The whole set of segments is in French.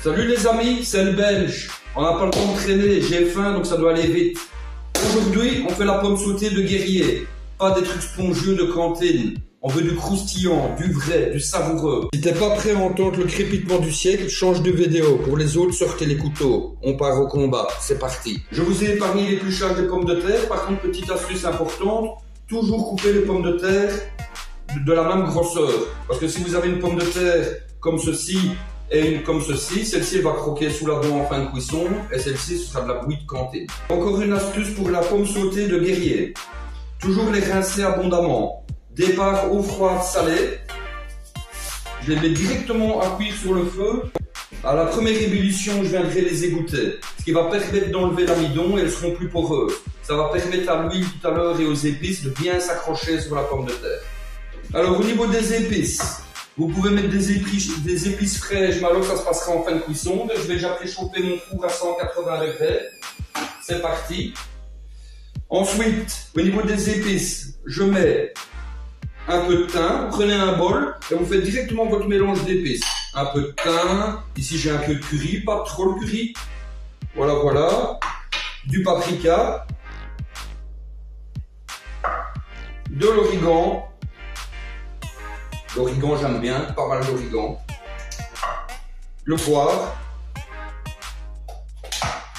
Salut les amis, c'est le Belge. On n'a pas le temps de traîner, j'ai faim donc ça doit aller vite. Aujourd'hui, on fait la pomme sautée de guerrier. Pas des trucs spongieux de cantine. On veut du croustillant, du vrai, du savoureux. Si t'es pas prêt à entendre le crépitement du siècle, change de vidéo. Pour les autres, sortez les couteaux. On part au combat, c'est parti. Je vous ai épargné l'épluchage des pommes de terre. Par contre, petite astuce importante, toujours couper les pommes de terre de la même grosseur. Parce que si vous avez une pomme de terre comme ceci et une comme ceci, celle-ci va croquer sous la dent en fin de cuisson et celle-ci ce sera de la bouillie de cantine. Encore une astuce pour la pomme sautée de guerrier. Toujours les rincer abondamment. Départ eau froide salée. Je les mets directement à cuire sur le feu. À la première ébullition, je viendrai les égoutter. Ce qui va permettre d'enlever l'amidon et elles seront plus poreuses. Ça va permettre à l'huile tout à l'heure et aux épices de bien s'accrocher sur la pomme de terre. Alors au niveau des épices, vous pouvez mettre des épices fraîches, mais alors ça se passera en fin de cuisson. Je vais déjà préchauffer mon four à 180 degrés. C'est parti. Ensuite, au niveau des épices, je mets un peu de thym. Prenez un bol et vous faites directement votre mélange d'épices. Un peu de thym. Ici j'ai un peu de curry, pas trop le curry. Voilà, voilà. Du paprika. De l'origan. L'origan j'aime bien, pas mal d'origan. Le poivre.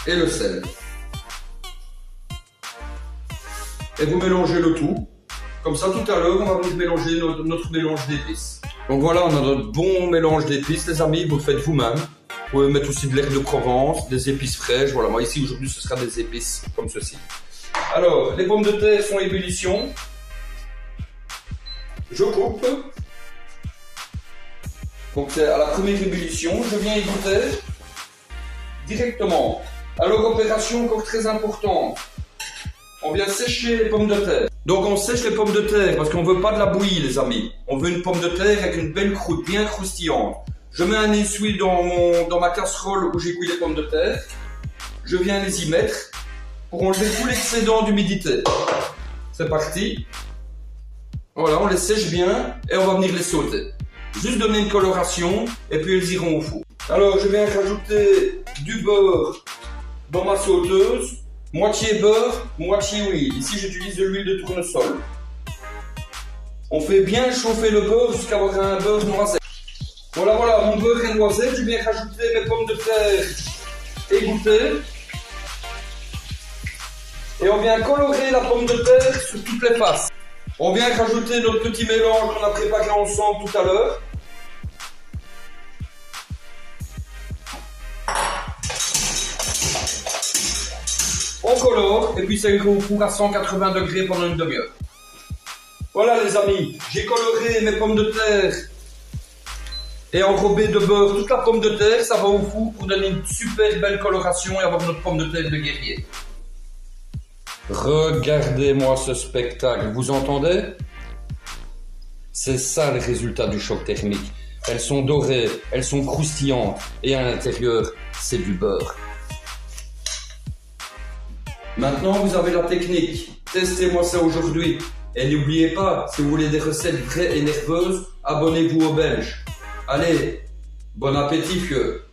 Et le sel. Et vous mélangez le tout. Comme ça, tout à l'heure, on va vous mélanger notre mélange d'épices. Donc voilà, on a notre bon mélange d'épices, les amis. Vous le faites vous-même. Vous pouvez mettre aussi de l'herbe de Provence, des épices fraîches. Voilà, moi ici, aujourd'hui, ce sera des épices comme ceci. Alors, les pommes de terre sont en ébullition. Je coupe. Donc c'est à la première ébullition. Je viens égoutter directement. Alors, opération encore très importante. On vient sécher les pommes de terre. Donc on sèche les pommes de terre parce qu'on veut pas de la bouillie les amis. On veut une pomme de terre avec une belle croûte bien croustillante. Je mets un essuie dans ma casserole où j'ai cuit les pommes de terre. Je viens les y mettre pour enlever tout l'excédent d'humidité. C'est parti. Voilà, on les sèche bien et on va venir les sauter. Juste donner une coloration et puis elles iront au four. Alors je viens rajouter du beurre dans ma sauteuse. Moitié beurre, moitié huile. Ici, j'utilise de l'huile de tournesol. On fait bien chauffer le beurre jusqu'à avoir un beurre noisette. Voilà, voilà, mon beurre est noisette. Je viens rajouter mes pommes de terre égouttées. Et on vient colorer la pomme de terre sur toutes les faces. On vient rajouter notre petit mélange qu'on a préparé ensemble tout à l'heure. On colore et puis ça ira au four à 180 degrés pendant une demi-heure. Voilà les amis, j'ai coloré mes pommes de terre et enrobé de beurre toute la pomme de terre. Ça va au four pour donner une super belle coloration et avoir notre pomme de terre de guerrier. Regardez-moi ce spectacle, vous entendez? C'est ça le résultat du choc thermique. Elles sont dorées, elles sont croustillantes et à l'intérieur c'est du beurre. Maintenant, vous avez la technique. Testez-moi ça aujourd'hui. Et n'oubliez pas, si vous voulez des recettes vraies et nerveuses, abonnez-vous au Belge. Allez, bon appétit, vieux.